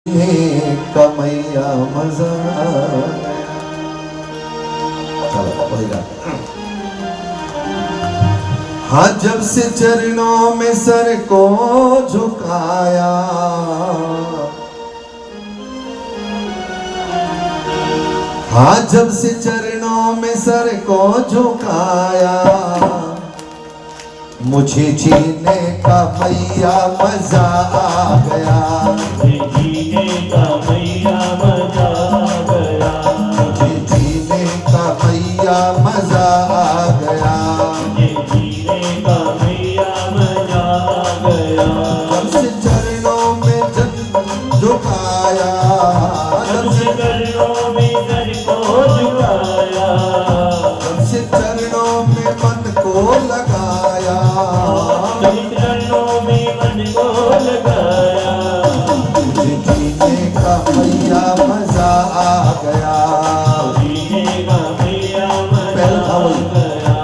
कमैया मजा। चलो होगा। हाँ जब से चरणों में सर को झुकाया, हाँ जब से चरणों में सर को झुकाया, मुझे जीने का मैया मजा आ गया, जीने का मैया मजा आ गया, मुझे जीने का मैया मजा आ गया, जीने का मैया मजा आ गया। जब से चरणों में झुकाया, जब से चरणों में सर को झुकाया, जब से चरणों में मन को लगाया, जब चरणों में मन को लगाया, मुझे जीने का मैया मजा आ गया, जीने का मैया मजा आ गया,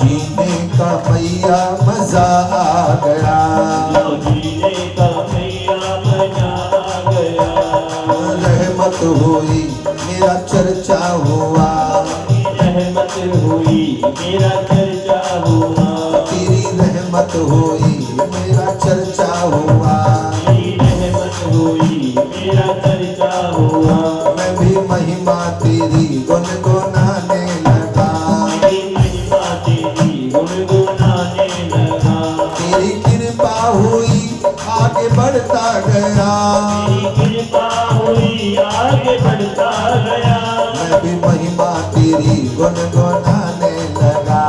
जीने का मैया मजा आ गया, जीने का मैया मजा आ गया। रहमत हुई मेरा चर्चा हुआ, रहमत हुई मेरा चर्चा हुआ, तेरी रहमत हुई मेरा चर्चा हुआ, तेरी रहमत हुई मेरा चर्चा हुआ। मैं भी महिमा तेरी गुनगुनाने लगा, तेरी महिमा तेरी गुनगुनाने लगा, तेरी कृपा हुई आगे बढ़ता गया, तेरी कृपा हुई आगे बढ़ता गया। मैं भी महिमा तेरी गुनगुनाने लगा,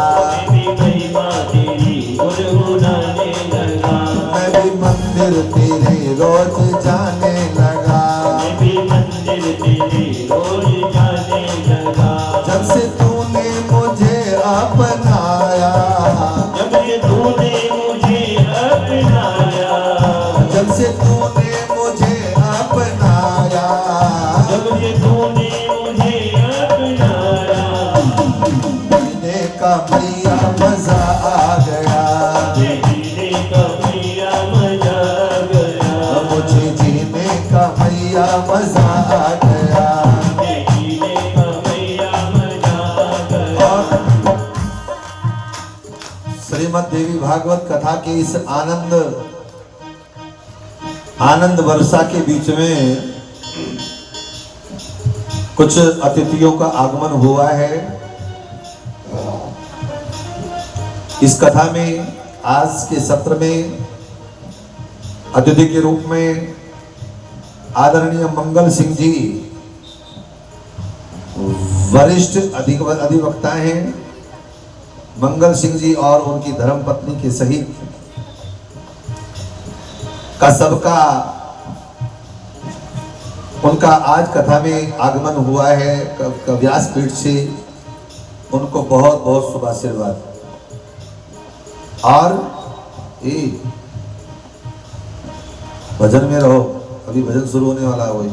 मैं भी महिमा तेरी गुनगुनाने लगा, मैं भी मंदिर तेरे रोज जाने लगा, मैं भी मंदिर तेरे रोज जाने लगा। जब से तूने मुझे अपनाया, जब से तूने मुझे अपनाया, जब से तूने मुझे अपनाया, जब से तूने मुझे अपनाया, जीने का मैया मजा आ गया, जीने का मैया मजा आ गया, मुझे जीने का मैया मजा आ गया। जीने का मैया मजा आ गया। और श्रीमद् देवी भागवत कथा के इस आनंद वर्षा के बीच में कुछ अतिथियों का आगमन हुआ है। इस कथा में आज के सत्र में अतिथि के रूप में आदरणीय मंगल सिंह जी वरिष्ठ अधिवक्ता हैं। मंगल सिंह जी और उनकी धर्मपत्नी के सहित का सबका उनका आज कथा में आगमन हुआ है व्यासपीठ से। उनको बहुत बहुत शुभ आशीर्वाद। और भजन में रहो, अभी भजन शुरू होने वाला है वही।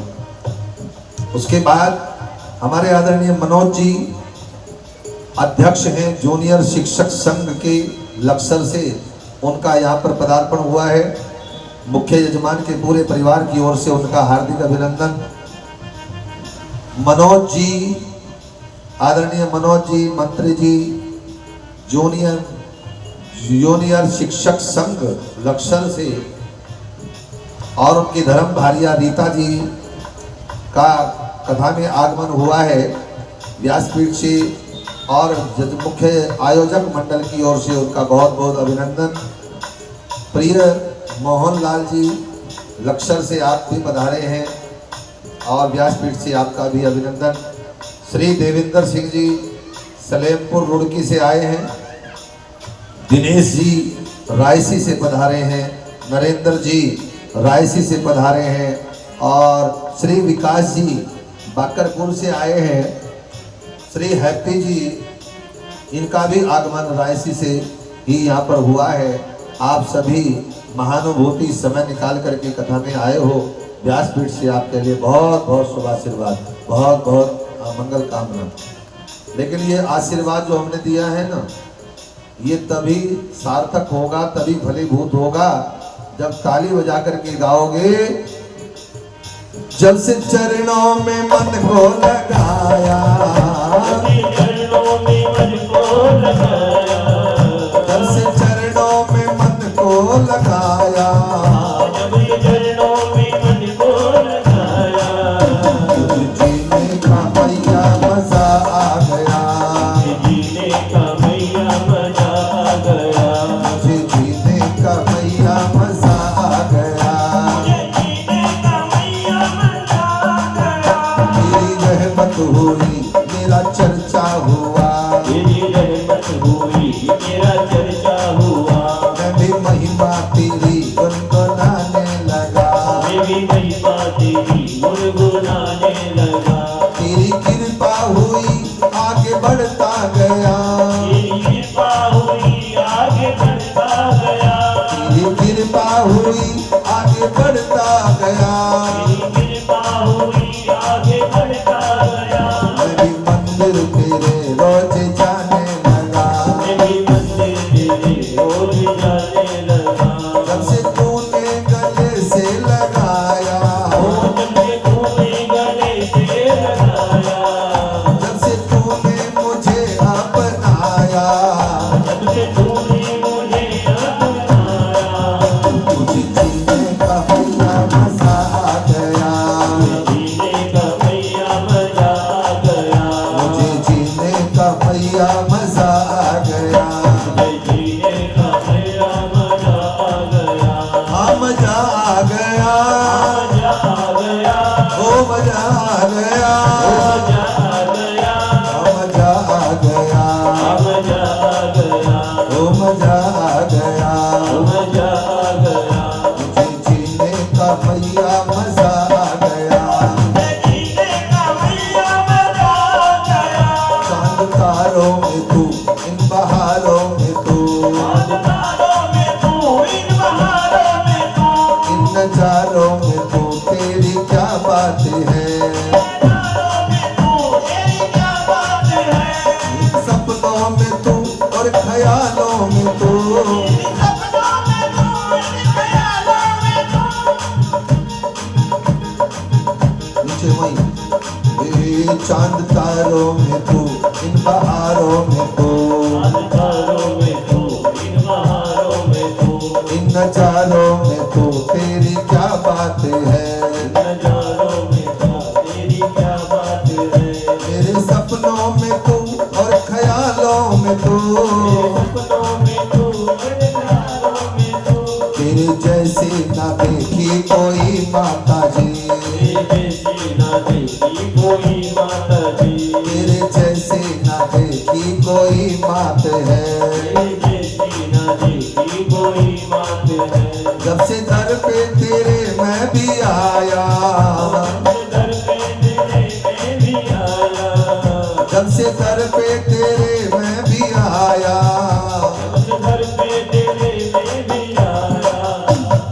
उसके बाद हमारे आदरणीय मनोज जी अध्यक्ष हैं जूनियर शिक्षक संघ के लक्सर से, उनका यहाँ पर पदार्पण हुआ है। मुख्य यजमान के पूरे परिवार की ओर से उनका हार्दिक अभिनंदन। मनोज जी, आदरणीय मनोज जी मंत्री जी जूनियर शिक्षक संघ लक्सर से, और उनकी धर्म भारिया रीता जी का कथा में आगमन हुआ है व्यासपीठ से, और मुख्य आयोजक मंडल की ओर से उनका बहुत बहुत अभिनंदन। प्रिय मोहन लाल जी लक्सर से आप भी पधारे हैं और व्यासपीठ से आपका भी अभिनंदन। श्री देवेंद्र सिंह जी सलेमपुर रुड़की से आए हैं। दिनेश जी रायसी से पधारे हैं। नरेंद्र जी रायसी से पधारे हैं। और श्री विकास जी बाकरपुर से आए हैं। श्री हैप्पी जी, इनका भी आगमन रायसी से ही यहाँ पर हुआ है। आप सभी महानुभूति समय निकाल करके कथा में आए हो। व्यासपीठ से आपके लिए बहुत बहुत शुभ आशीर्वाद, बहुत बहुत मंगल कामना। लेकिन ये आशीर्वाद जो हमने दिया है ना, ये तभी सार्थक होगा, तभी फलीभूत होगा जब ताली बजा करके गाओगे जब से चरणों में मन को लगाया, चरणों में मन को लगाया, जब से चरणों में मन को लगाया, जब चरणों में मन को लगाया, जीने का भैया मजा आ गया, जीने का भैया मजा आ गया, मुझे जीने का भैया मजा आ गया, जीने का भैया मजा आ गया, तेरी रहमत हुई मेरा चर्चा हुआ, तेरी रहमत हुई मेरा चर्चा हुआ, मैं भी महिमा तेरी गुनगुनाने लगा, मैं भी महिमा तेरी गुनगुनाने लगा, तेरी कृपा हुई आगे बढ़ता गया, तेरी कृपा हुई आगे बढ़ता गया, तेरी कृपा हुई आगे बढ़ता गया, तेरी कृपा हुई आगे बढ़ता गया, मैं भी मंदिर तेरे रोज जाने लगा, मैं भी मंदिर तेरे रोज जाने लगा, जब से तूने गले से लगाया, जब से तूने गले से लगाया, जब से तूने मुझे अपनाया, जब से तूने मुझे अपनाया, मुझे जीने का भैया मजा आ गया, जीने का भैया मजा आ गया, मुझे जीने का भैया मजा आ गया, जीने का भैया मजा आ गया, हाँ मजा आ गया, मजा आ गया, ओ मजा आ गया, मजा आ गया, हाँ मजा आ गया, मजा आ गया, ओ मजा आ गया, मजा आ गया, मुझे जीने का भैया मजा आ गया, जीने का भैया मजा आ गया, चांद तारों में तू इन बहारों में तू, बहारों में तू, इन बहारों में तू, इन नजारों में तू, तेरी क्या बात है, बहारों में तू, तेरी क्या बात है, सपनों में तू और ख्यालों में तू, सपनों में तू, ख्यालों में तू, नीचे वही ए चांद तारों में तू इन बहारों में तू, बहारों में तू, इन बहारों में तू, इन नजारों में तू, तेरी क्या बात है, नजारों में तू, तेरी क्या बात है, मेरे सपनों में तू और ख्यालों में तू, सपनों में तू, ख्यालों में तू, तेरे जैसी ना देखी कोई माता जी, तेरे जैसी ना देखी कोई माता जी, तेरे जैसी ना देखी कोई मात है, तेरे जैसी ना देखी कोई मात है, जब से दर पे तेरे मैं भी आया, दर पे तेरे मैं भी आया, जब से दर पे तेरे मैं भी आया, दर पे तेरे मैं भी आया,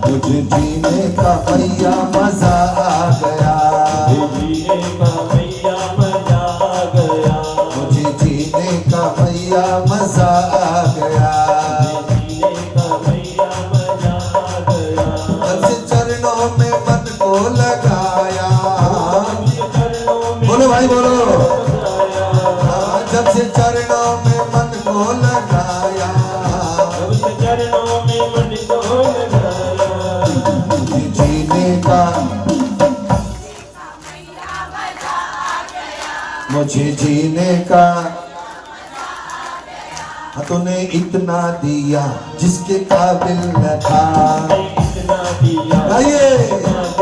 मुझे जीने का भैया मजा आ गया, जीने का भैया मजा आ गया, मुझे जीने का भैया मजा आ गया, जीने का भैया मजा आ गया, जब से चरणों में मन को लगाया, चरणों में बोलो भाई बोलो, लगाया, हाँ, जब से चरणों में मन को लगाया, उस चरणों में मन को लगाया, मुझे जीने का, मुझे जीने का, हाँ, तूने इतना दिया जिसके काबिल न था, इतना दिया, आइए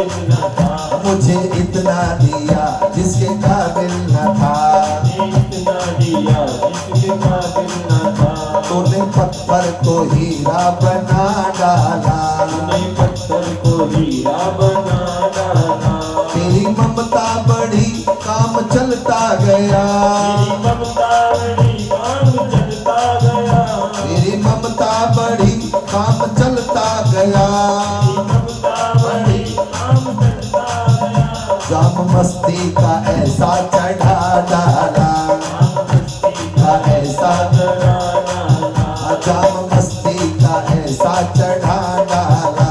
इतना था, मुझे इतना दिया जिसके काबिल न था, इतना दिया, जिसके काबिल न था, तूने पत्थर को हीरा बना डाला, तूने पत्थर को हीरा बना डाला, तेरी ममता बड़ी काम चलता गया, तेरी ममता बड़ी काम चलता गया, तेरी ममता बड़ी काम चलता गया, तेरी ममता बड़ी काम चलता गया, जाम मस्ती का ऐसा चढ़ा डाला, का ऐसा जाम मस्ती का ऐसा चढ़ा डाला,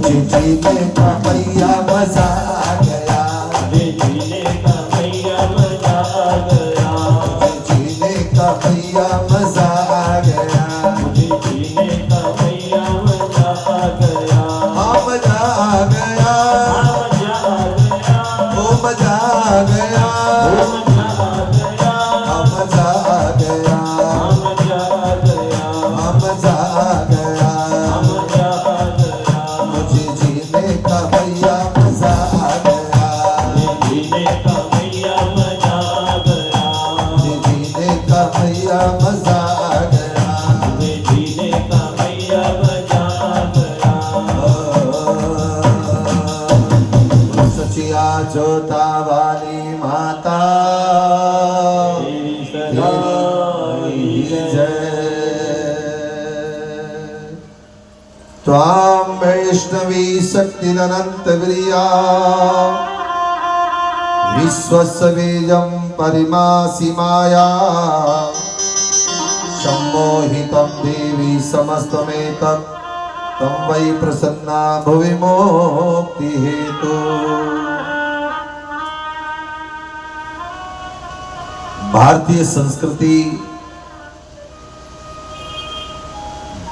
मुझे जीने का भैया मजा आ गया, मुझे जीने का भैया मजा आ गया, मुझे जीने का भैया मजा आ गया, मुझे जीने का भैया मजा आ गया, हाँ मजा आ गया, मजा आ गया, ओ मजा आ गया, मजा आ गया, हाँ मजा आ गया, मजा आ गया, हाँ मजा आ गया, मजा आ गया, मुझे जीने का भैया मजा आ गया, जीने का भैया मजा आ गया, मुझे जीने का भैया मजा आ गया, जीने का भैया मजा आ गया। सचिया जोता वाली माता तेरी सदा तेरी जय। जय। त्वां वैष्णवी शक्तिरनंत वीर्या विश्वस्य बीजं परिमासि माया सम्मोहितं देवी समस्तमेतत् तं वै प्रसन्ना भुवि मोक्ति हेतु। भारतीय संस्कृति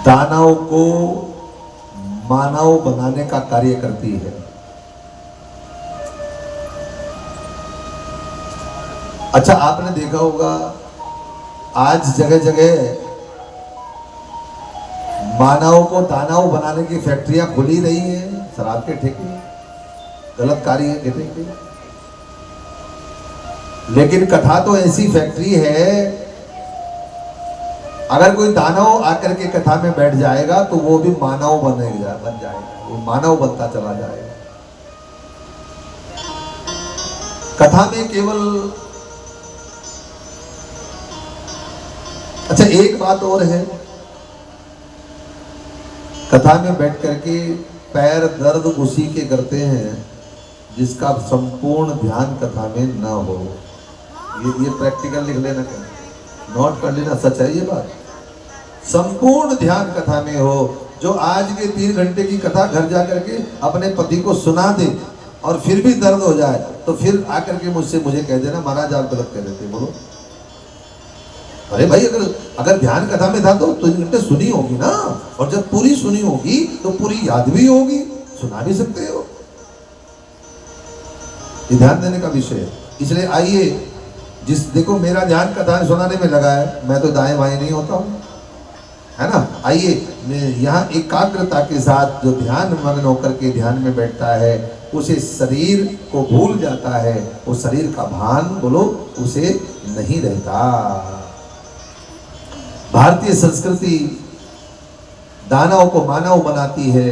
दानव को मानव बनाने का कार्य करती है। अच्छा, आपने देखा होगा आज जगह जगह मानव को दानव बनाने की फैक्ट्रियां खुली रही हैं, शराब के ठेके, गलत कार्य के ठेके। लेकिन कथा तो ऐसी फैक्ट्री है, अगर कोई दानव आकर के कथा में बैठ जाएगा तो वो भी मानव बन जाएगा, वो मानव बनता चला जाएगा। कथा में केवल अच्छा एक बात और है, कथा में बैठ करके पैर दर्द उसी के करते हैं जिसका संपूर्ण ध्यान कथा में न हो। ये प्रैक्टिकल लिख लेना, नोट कर लेना, सच है ये बात। संपूर्ण ध्यान कथा में हो। जो आज के 3 घंटे की कथा घर जा करके अपने पति को सुना दे और फिर भी दर्द हो जाए तो फिर आकर के मुझे कह देना महाराज आप गलत कह देते। बोलो अरे भाई, अगर ध्यान कथा में था तो 3 घंटे सुनी होगी ना, और जब पूरी सुनी होगी तो पूरी याद भी होगी, सुना भी सकते हो। ये ध्यान देने का विषय है। इसलिए आइए, देखो मेरा ध्यान कथा सुनाने में लगा है, मैं तो दाएं बाएं नहीं होता हूँ, है ना। आइए, यहाँ एकाग्रता के साथ जो ध्यान मग्न होकर के ध्यान में बैठता है उसे शरीर को भूल जाता है, वो शरीर का भान बोलो उसे नहीं रहता। भारतीय संस्कृति दानव को मानव बनाती है,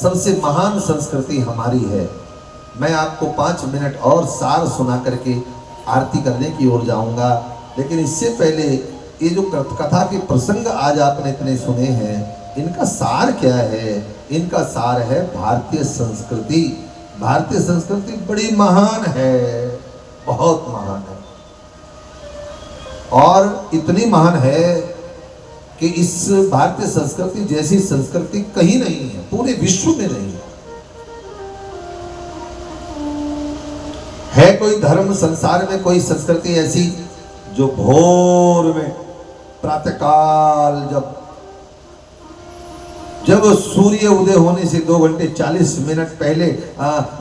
सबसे महान संस्कृति हमारी है। मैं आपको 5 मिनट और सार सुना करके आरती करने की ओर जाऊंगा, लेकिन इससे पहले ये जो कथा के प्रसंग आज आपने इतने सुने हैं, इनका सार क्या है? इनका सार है भारतीय संस्कृति। भारतीय संस्कृति बड़ी महान है, बहुत महान है, और इतनी महान है कि इस भारतीय संस्कृति जैसी संस्कृति कहीं नहीं है, पूरे विश्व में नहीं है। कोई धर्म संसार में, कोई संस्कृति ऐसी जो भोर में प्रातःकाल जब सूर्य उदय होने से 2 घंटे 40 मिनट पहले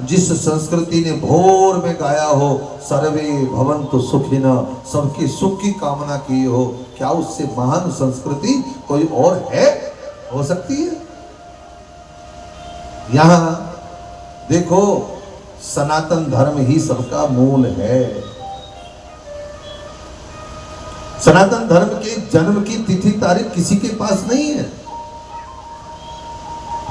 जिस संस्कृति ने भोर में गाया हो सर्वे भवन्तु सुखिनः, सबके सुख की कामना की हो, क्या उससे महान संस्कृति कोई और है? हो सकती है? यहाँ देखो, सनातन धर्म ही सबका मूल है। सनातन धर्म के जन्म की तिथि तारीख किसी के पास नहीं है।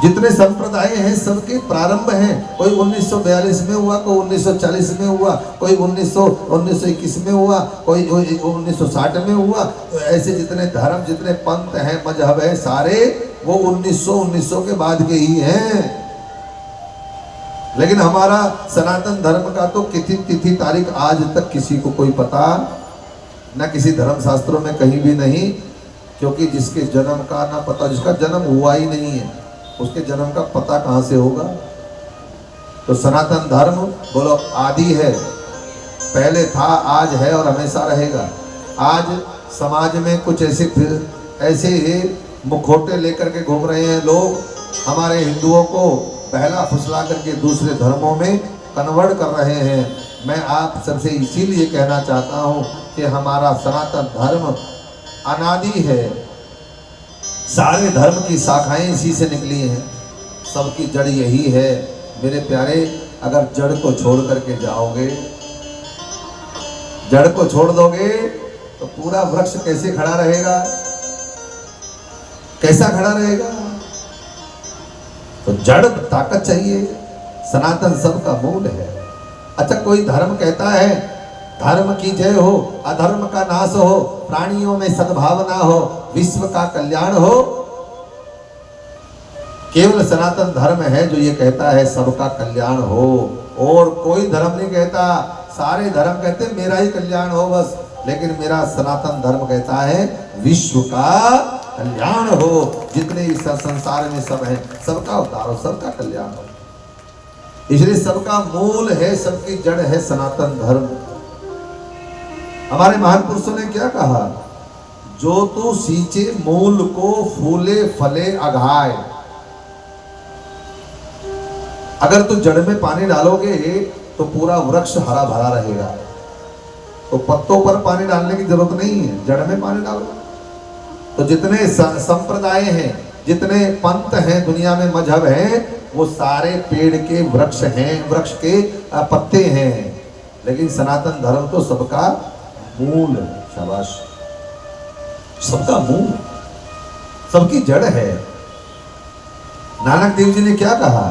जितने संप्रदाय हैं सबके प्रारंभ हैं, कोई 1942 में हुआ, कोई 1940 में हुआ, कोई 1921 में हुआ, कोई 1960 में हुआ। ऐसे जितने धर्म, जितने पंथ हैं, मजहब है, सारे वो 1900 के बाद के ही हैं। लेकिन हमारा सनातन धर्म का तो तिथि तारीख आज तक किसी को कोई पता न, किसी धर्म शास्त्रों में कहीं भी नहीं, क्योंकि जिसके जन्म का ना पता, जिसका जन्म हुआ ही नहीं है, उसके जन्म का पता कहाँ से होगा? तो सनातन धर्म बोलो आदि है, पहले था, आज है और हमेशा रहेगा। आज समाज में कुछ ऐसे मुखौटे लेकर के घूम रहे हैं लोग, हमारे हिंदुओं को पहला फुसला करके दूसरे धर्मों में कन्वर्ट कर रहे हैं। मैं आप सबसे इसीलिए कहना चाहता हूँ कि हमारा सनातन धर्म अनादि है, सारे धर्म की शाखाएं इसी से निकली हैं, सबकी जड़ यही है। मेरे प्यारे, अगर जड़ को छोड़ करके जाओगे, जड़ को छोड़ दोगे तो पूरा वृक्ष कैसे खड़ा रहेगा? कैसा खड़ा रहेगा? तो जड़ ताकत चाहिए। सनातन सबका मूल है। अच्छा, कोई धर्म कहता है धर्म की जय हो, अधर्म का नाश हो, प्राणियों में सद्भावना हो, विश्व का कल्याण हो। केवल सनातन धर्म है जो ये कहता है सबका कल्याण हो, और कोई धर्म नहीं कहता। सारे धर्म कहते हैं मेरा ही कल्याण हो बस, लेकिन मेरा सनातन धर्म कहता है विश्व का कल्याण हो। जितने इस संसार में सब है, सबका उद्धार हो, सबका कल्याण हो। इसलिए सबका मूल है, सबकी जड़ है सनातन धर्म। हमारे महान पुरुषों ने क्या कहा? जो तू सींचे मूल को, फूले फले अघाय। अगर तू जड़ में पानी डालोगे तो पूरा वृक्ष हरा भरा रहेगा। तो पत्तों पर पानी डालने की जरूरत नहीं है, जड़ में पानी डालो। तो जितने संप्रदाय हैं, जितने पंथ हैं दुनिया में, मजहब हैं, वो सारे पेड़ के वृक्ष हैं, वृक्ष के पत्ते हैं। लेकिन सनातन धर्म तो सबका मूल है। शाबाश, सबका मूल, सबकी जड़ है। नानक देव जी ने क्या कहा?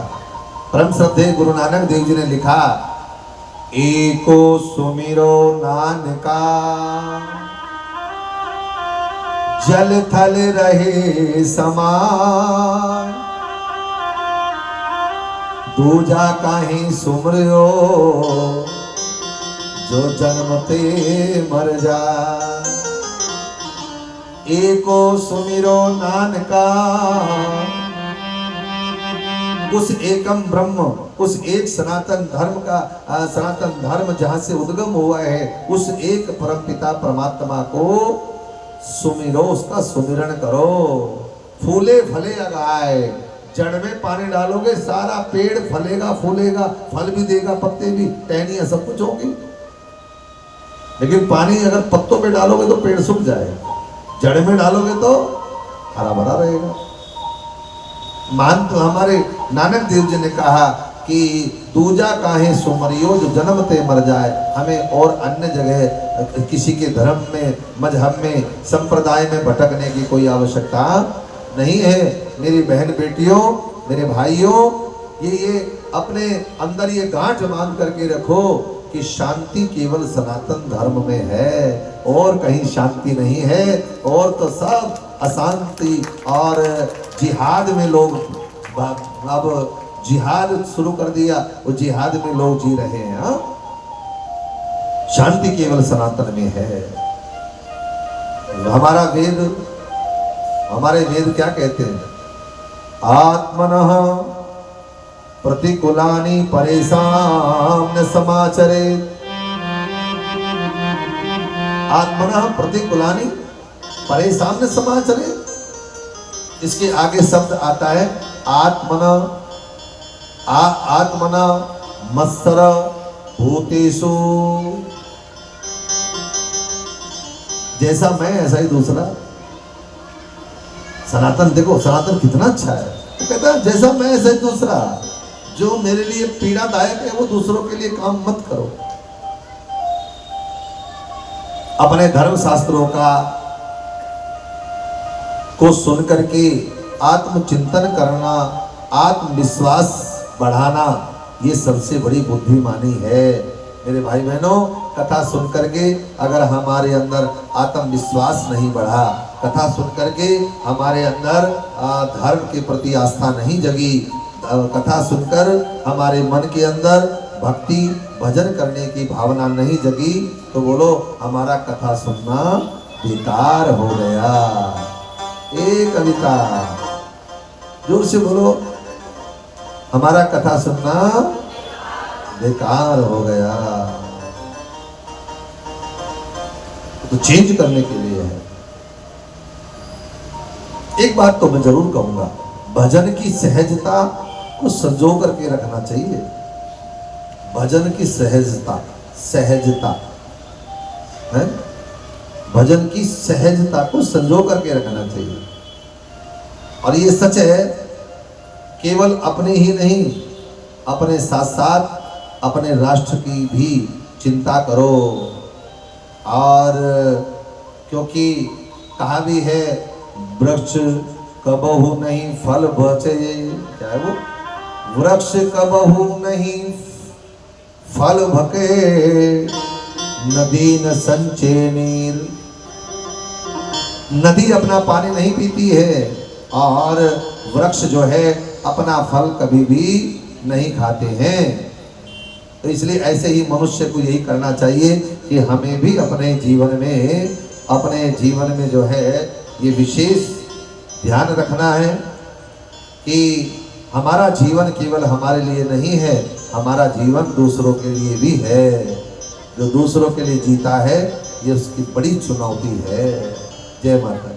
परम श्रद्धेय गुरु नानक देव जी ने लिखा, एको सुमिरो नानका, जल थल रहे समान, दूजा काहीं सुमरियो, जो जन्मते मर जा। एको सुमिरो नानका, उस एकम ब्रह्म, उस एक सनातन धर्म का, सनातन धर्म जहां से उद्गम हुआ है, उस एक परम पिता परमात्मा को सुमिरो, उसका सुमिरण करो। फूले फले अगाए, जड़ में पानी डालोगे सारा पेड़ फलेगा, फूलेगा, फल भी देगा, पत्ते भी, टहनियां सब कुछ होगी। लेकिन पानी अगर पत्तों पे डालोगे तो पेड़ सूख जाएगा, जड़ में डालोगे तो हरा भरा रहेगा। मान तो हमारे नानक देव जी ने कहा कि दूजा काहे सुमरियो, जो जन्मते मर जाए। हमें और अन्य जगह किसी के धर्म में, मजहब में, संप्रदाय में भटकने की कोई आवश्यकता नहीं है। मेरी बहन बेटियों, मेरे भाइयों, ये अपने अंदर ये गांठ बांध करके रखो कि शांति केवल सनातन धर्म में है, और कहीं शांति नहीं है। और तो सब अशांति और जिहाद में लोग, अब जिहाद शुरू कर दिया, वो जिहाद में लोग जी रहे हैं। हाँ, शांति केवल सनातन में है। हमारे वेद क्या कहते हैं? आत्मनः प्रतिकूलानि परेशान न समाचरे। आत्मनः प्रतिकूलानि परेशान न समाचरे। इसके आगे शब्द आता है आत्मनः, आत्मनः मत्सर भूतेषु। जैसा मैं ऐसा ही दूसरा। सनातन देखो, सनातन कितना अच्छा है। वो कहता है जैसा मैं ऐसा ही दूसरा। जो मेरे लिए पीड़ादायक है वो दूसरों के लिए काम मत करो। अपने धर्म शास्त्रों को सुन करके आत्मचिंतन करना, आत्मविश्वास बढ़ाना, ये सबसे बड़ी बुद्धिमानी है। मेरे भाई बहनों, कथा सुन करके अगर हमारे अंदर आत्मविश्वास नहीं बढ़ा, कथा सुन करके हमारे अंदर धर्म के प्रति आस्था नहीं जगी, कथा सुनकर हमारे मन के अंदर भक्ति भजन करने की भावना नहीं जगी, तो बोलो हमारा कथा सुनना बेकार हो गया। एक कविता, जोर से बोलो, हमारा कथा सुनना बेकार हो गया। तो चेंज करने के लिए है। एक बात तो मैं जरूर कहूंगा, भजन की सहजता को संजो करके रखना चाहिए। भजन की सहजता, सहजता है, भजन की सहजता को संजो करके रखना चाहिए। और ये सच है, केवल अपने ही नहीं, अपने साथ साथ अपने राष्ट्र की भी चिंता करो। और क्योंकि कहा भी है, वृक्ष कबहू नहीं फल बचे, क्या है वो, वृक्ष कबहू नहीं फल भके, नदी न संचे नीर। नदी अपना पानी नहीं पीती है और वृक्ष जो है अपना फल कभी भी नहीं खाते हैं। तो इसलिए ऐसे ही मनुष्य को यही करना चाहिए कि हमें भी अपने जीवन में जो है ये विशेष ध्यान रखना है कि हमारा जीवन केवल हमारे लिए नहीं है, हमारा जीवन दूसरों के लिए भी है। जो दूसरों के लिए जीता है, ये उसकी बड़ी चुनौती है। जय माता।